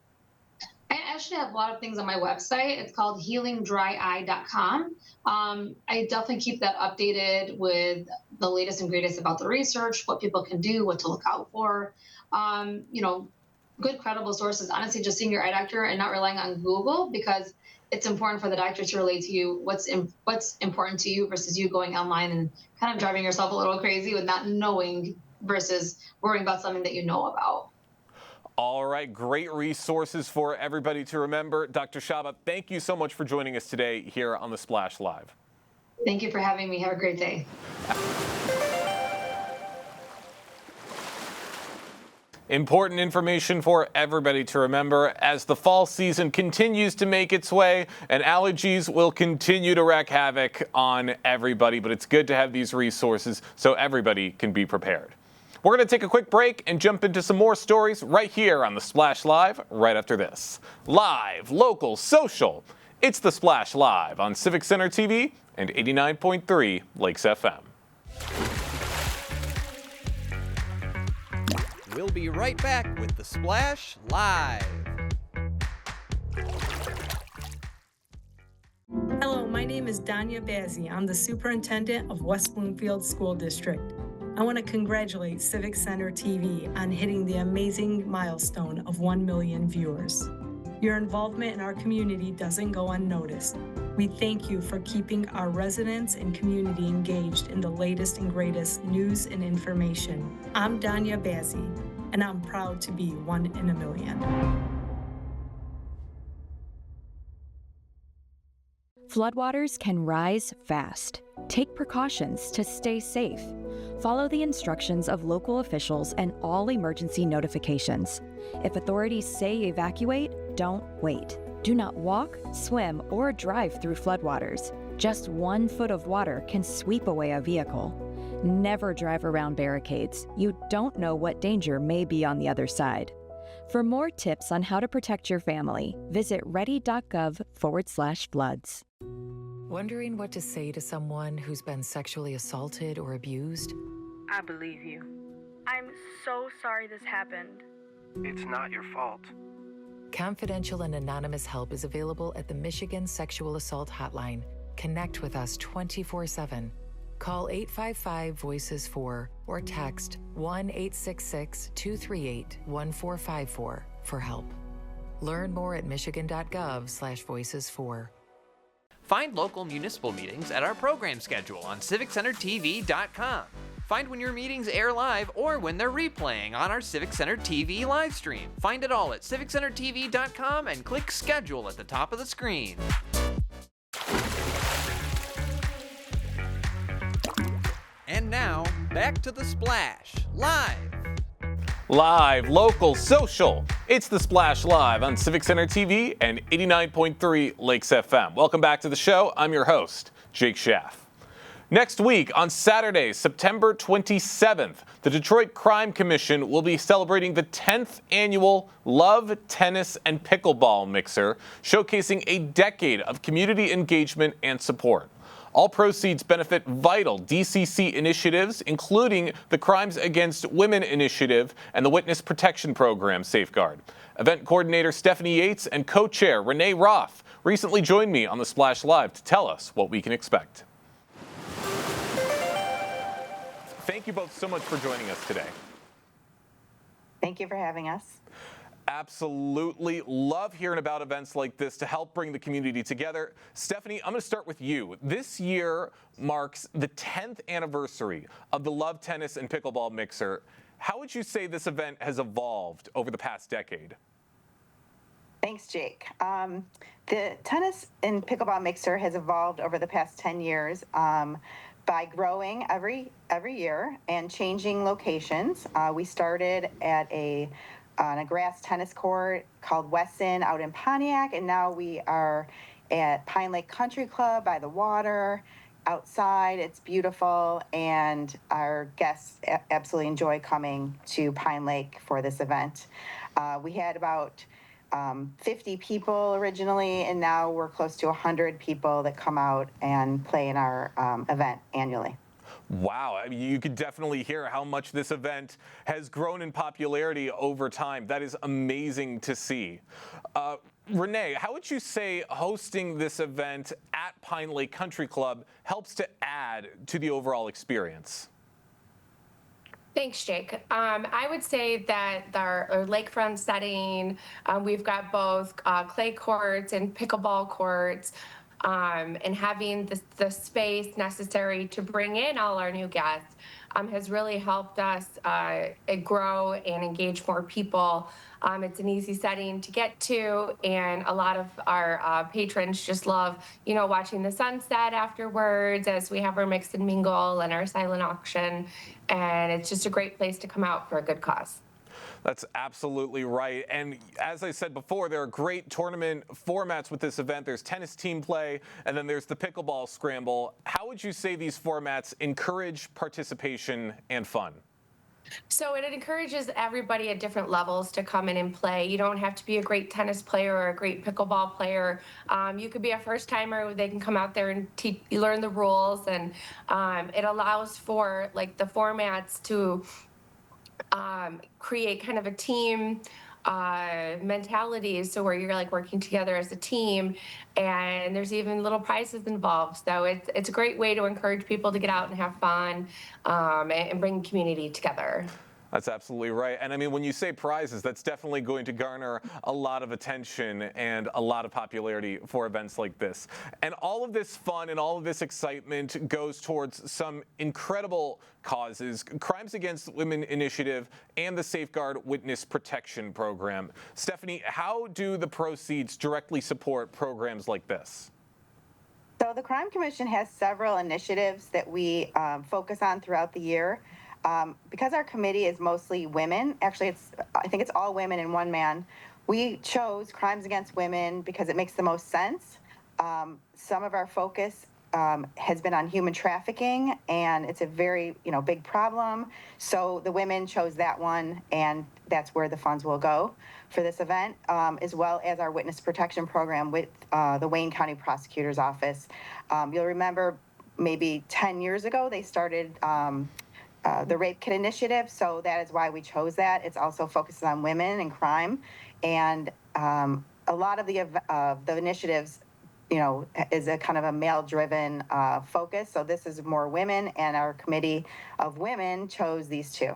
I actually have a lot of things on my website. It's called healingdryeye.com. I definitely keep that updated with the latest and greatest about the research, what people can do, what to look out for. Good credible sources. Honestly, just seeing your eye doctor and not relying on Google, because it's important for the doctor to relate to you what's important to you versus you going online and kind of driving yourself a little crazy with not knowing versus worrying about something that you know about. All right, great resources for everybody to remember. Dr. Shaba, thank you so much for joining us today here on the Splash Live. Thank you for having me. Have a great day. Important information for everybody to remember as the fall season continues to make its way, and allergies will continue to wreak havoc on everybody, but it's good to have these resources so everybody can be prepared. We're going to take a quick break and jump into some more stories right here on the Splash Live right after this. Live, local, social. It's the Splash Live on Civic Center TV and 89.3 Lakes FM. We'll be right back with the Splash Live. Hello, my name is Danya Bazzi. I'm the superintendent of West Bloomfield School District. I want to congratulate Civic Center TV on hitting the amazing milestone of 1 million viewers. Your involvement in our community doesn't go unnoticed. We thank you for keeping our residents and community engaged in the latest and greatest news and information. I'm Danya Bazzi, and I'm proud to be 1 in a million. Floodwaters can rise fast. Take precautions to stay safe. Follow the instructions of local officials and all emergency notifications. If authorities say evacuate, don't wait. Do not walk, swim, or drive through floodwaters. Just 1 foot of water can sweep away a vehicle. Never drive around barricades. You don't know what danger may be on the other side. For more tips on how to protect your family, visit ready.gov/floods. Wondering what to say to someone who's been sexually assaulted or abused? I believe you. I'm so sorry this happened. It's not your fault. Confidential and anonymous help is available at the Michigan Sexual Assault Hotline. Connect with us 24/7. Call 855-VOICES-4 or text 1-866-238-1454 for help. Learn more at michigan.gov/voices4. Find local municipal meetings at our program schedule on civiccentertv.com. Find when your meetings air live or when they're replaying on our Civic Center TV live stream. Find it all at civiccentertv.com and click schedule at the top of the screen. And now, back to the Splash Live. Live, local, social. It's the Splash Live on Civic Center TV and 89.3 Lakes FM. Welcome back to the show. I'm your host, Jake Schaff. Next week, on Saturday, September 27th, the Detroit Crime Commission will be celebrating the 10th annual Love, Tennis, and Pickleball Mixer, showcasing a decade of community engagement and support. All proceeds benefit vital DCC initiatives, including the Crimes Against Women Initiative and the Witness Protection Program Safeguard. Event coordinator Stephanie Yates and co-chair Renee Roth recently joined me on the Splash Live to tell us what we can expect. Thank you both so much for joining us today. Thank you for having us. Absolutely love hearing about events like this to help bring the community together. Stephanie, I'm going to start with you. This year marks the 10th anniversary of the Love, Tennis, and Pickleball Mixer. How would you say this event has evolved over the past decade? Thanks, Jake. The Tennis and Pickleball Mixer has evolved over the past 10 years by growing every year and changing locations. We started at on a grass tennis court called Weston out in Pontiac, and now we are at Pine Lake Country Club by the water. Outside, it's beautiful, and our guests absolutely enjoy coming to Pine Lake for this event. We had about 50 people originally, and now we're close to 100 people that come out and play in our event annually. Wow, I mean, you could definitely hear how much this event has grown in popularity over time. That is amazing to see. Renee, how would you say hosting this event at Pine Lake Country Club helps to add to the overall experience? Thanks, Jake. I would say that our lakefront setting, we've got both clay courts and pickleball courts, and having the space necessary to bring in all our new guests has really helped us grow and engage more people. It's an easy setting to get to, and a lot of our patrons just love, watching the sunset afterwards as we have our mix and mingle and our silent auction, and it's just a great place to come out for a good cause. That's absolutely right. And as I said before, there are great tournament formats with this event. There's tennis team play, and then there's the pickleball scramble. How would you say these formats encourage participation and fun? So it encourages everybody at different levels to come in and play. You don't have to be a great tennis player or a great pickleball player. You could be a first timer. They can come out there and learn the rules, and it allows for the formats to create kind of a team mentality, so where you're working together as a team, and there's even little prizes involved. So it's a great way to encourage people to get out and have fun and bring community together. That's absolutely right. And I mean, when you say prizes, that's definitely going to garner a lot of attention and a lot of popularity for events like this. And all of this fun and all of this excitement goes towards some incredible causes: Crimes Against Women Initiative and the Safeguard Witness Protection Program. Stephanie, how do the proceeds directly support programs like this? So the Crime Commission has several initiatives that we focus on throughout the year. Because our committee is mostly women, actually I think it's all women and one man, we chose Crimes Against Women because it makes the most sense. Some of our focus has been on human trafficking, and it's a very big problem. So the women chose that one, and that's where the funds will go for this event, as well as our Witness Protection Program with the Wayne County Prosecutor's Office. You'll remember maybe 10 years ago they started the Rape Kit Initiative, so that is why we chose that. It's also focuses on women and crime, and a lot of the initiatives, is a kind of a male-driven focus. So this is more women, and our committee of women chose these two.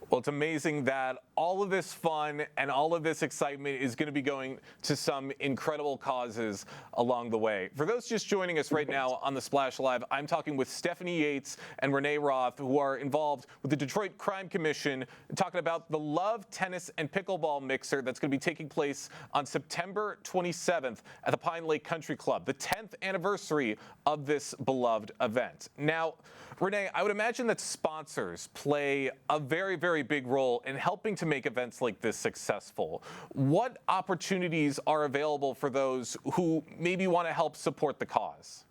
Well, it's amazing that all of this fun and all of this excitement is going to be going to some incredible causes along the way. For those just joining us right now on the Splash Live, I'm talking with Stephanie Yates and Renee Roth, who are involved with the Detroit Crime Commission, talking about the Love, Tennis, and Pickleball Mixer that's going to be taking place on September 27th at the Pine Lake Country Club, the 10th anniversary of this beloved event. Now, Renee, I would imagine that sponsors play a very, very big role in helping to make events like this successful. What opportunities are available for those who maybe want to help support the cause?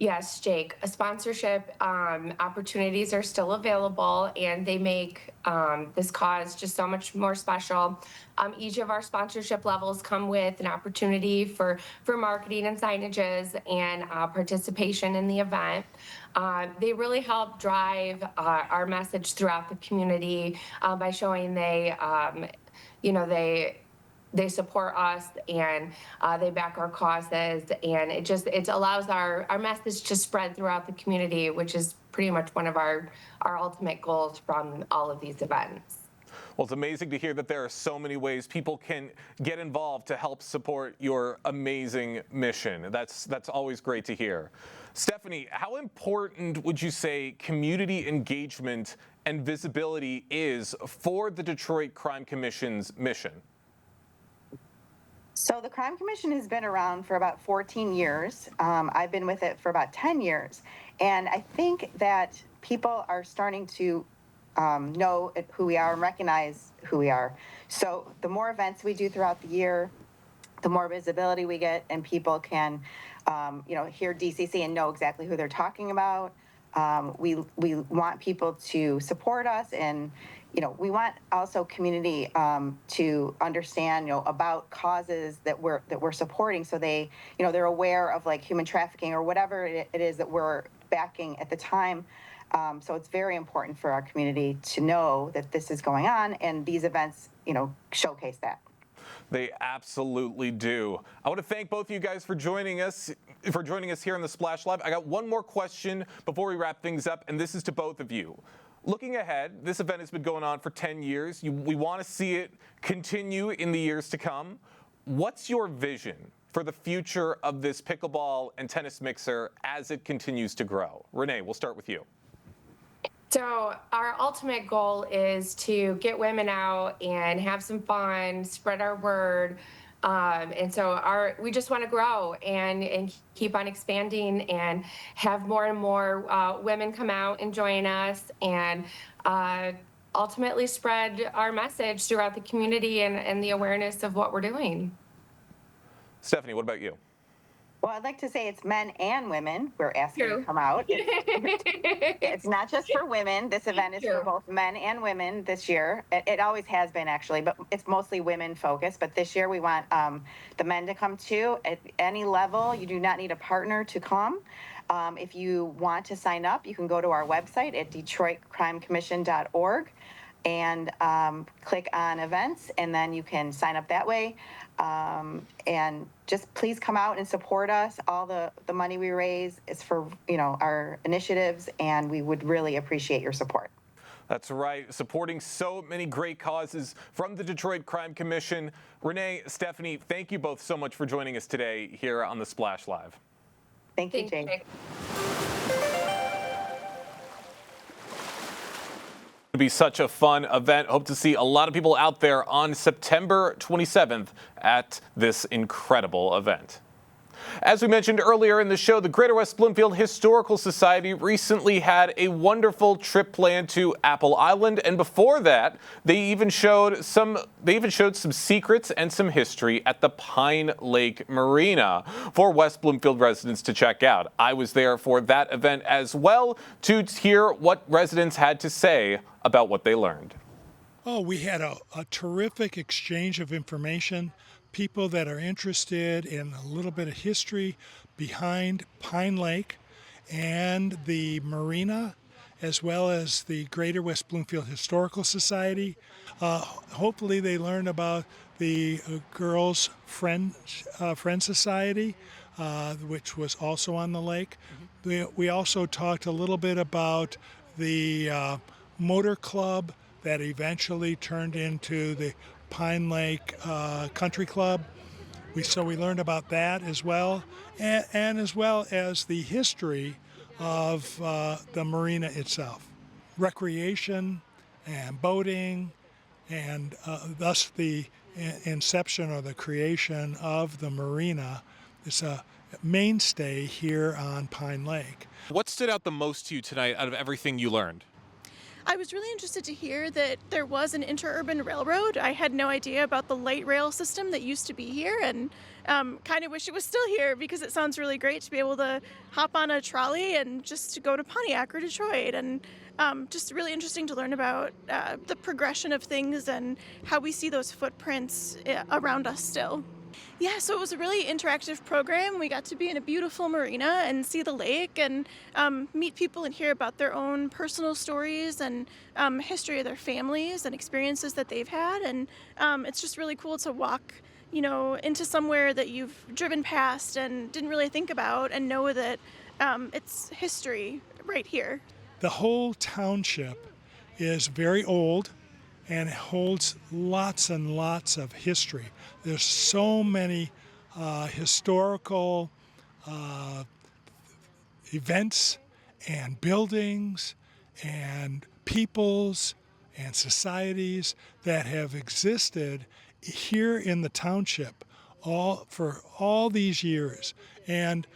Yes, Jake. Sponsorship opportunities are still available, and they make this cause just so much more special. Each of our sponsorship levels come with an opportunity for marketing and signages and participation in the event. They really help drive our message throughout the community by showing they support us, and they back our causes, and it allows our message to spread throughout the community, which is pretty much one of our ultimate goals from all of these events. Well, it's amazing to hear that there are so many ways people can get involved to help support your amazing mission. That's always great to hear. Stephanie, how important would you say community engagement and visibility is for the Detroit Crime Commission's mission? So the Crime Commission has been around for about 14 years. I've been with it for about 10 years. And I think that people are starting to know who we are and recognize who we are. So the more events we do throughout the year, the more visibility we get, and people can, hear DCC and know exactly who they're talking about. We want people to support us, and we want also community to understand, about causes that we're supporting, so they're aware of like human trafficking or whatever it is that we're backing at the time. So it's very important for our community to know that this is going on, and these events, showcase that. They absolutely do. I want to thank both of you guys for joining us here on the Splash Live. I got one more question before we wrap things up, and this is to both of you. Looking ahead, this event has been going on for 10 years. We want to see it continue in the years to come. What's your vision for the future of this pickleball and tennis mixer as it continues to grow? Renee, we'll start with you. So our ultimate goal is to get women out and have some fun, spread our word. And so we just want to grow and keep on expanding and have more and more women come out and join us, and ultimately spread our message throughout the community and the awareness of what we're doing. Stephanie, what about you? Well, I'd like to say it's men and women we're asking to come out. It's not just for women. This event is for both men and women this year. It always has been, actually, but it's mostly women focused. But this year we want the men to come too. At any level, you do not need a partner to come. If you want to sign up, you can go to our website at detroitcrimecommission.org and click on events, and then you can sign up that way. And just please come out and support us. All the money we raise is for our initiatives, and we would really appreciate your support. That's right, supporting so many great causes from the Detroit Crime Commission. Renee, Stephanie, thank you both so much for joining us today here on the Splash Live. Thank you, Jake. It'll be such a fun event. Hope to see a lot of people out there on September 27th at this incredible event. As we mentioned earlier in the show, the Greater West Bloomfield Historical Society recently had a wonderful trip planned to Apple Island, and before that, they even showed some secrets and some history at the Pine Lake Marina for West Bloomfield residents to check out. I was there for that event as well to hear what residents had to say about what they learned. Oh, we had a terrific exchange of information. People that are interested in a little bit of history behind Pine Lake and the marina, as well as the Greater West Bloomfield Historical Society. Hopefully they learn about the Girls Friend Society, which was also on the lake. We also talked a little bit about the motor club that eventually turned into the Pine Lake Country Club. So we learned about that as well, and as well as the history of the marina itself. Recreation and boating, and thus the inception or the creation of the marina is a mainstay here on Pine Lake. What stood out the most to you tonight out of everything you learned? I was really interested to hear that there was an interurban railroad. I had no idea about the light rail system that used to be here, and kind of wish it was still here because it sounds really great to be able to hop on a trolley and just to go to Pontiac or Detroit. And just really interesting to learn about the progression of things and how we see those footprints around us still. Yeah, so it was a really interactive program. We got to be in a beautiful marina and see the lake and meet people and hear about their own personal stories and history of their families and experiences that they've had. And it's just really cool to walk, into somewhere that you've driven past and didn't really think about and know that it's history right here. The whole township is very old and it holds lots and lots of history. There's so many historical events and buildings and peoples and societies that have existed here in the township for all these years. And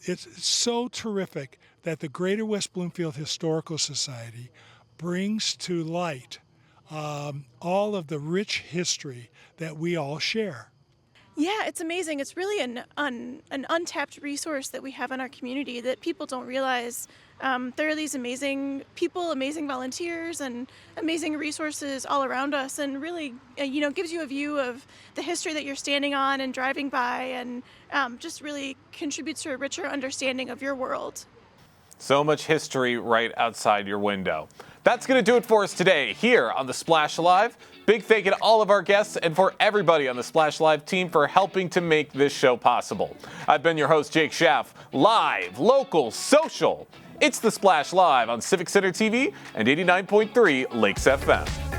it's so terrific that the Greater West Bloomfield Historical Society brings to light all of the rich history that we all share. Yeah, it's amazing. It's really an untapped resource that we have in our community that people don't realize. There are these amazing people, amazing volunteers, and amazing resources all around us, and really, gives you a view of the history that you're standing on and driving by, and just really contributes to a richer understanding of your world. So much history right outside your window. That's going to do it for us today here on the Splash Live. Big thank you to all of our guests and for everybody on the Splash Live team for helping to make this show possible. I've been your host, Jake Schaff. Live, local, social. It's the Splash Live on Civic Center TV and 89.3 Lakes FM.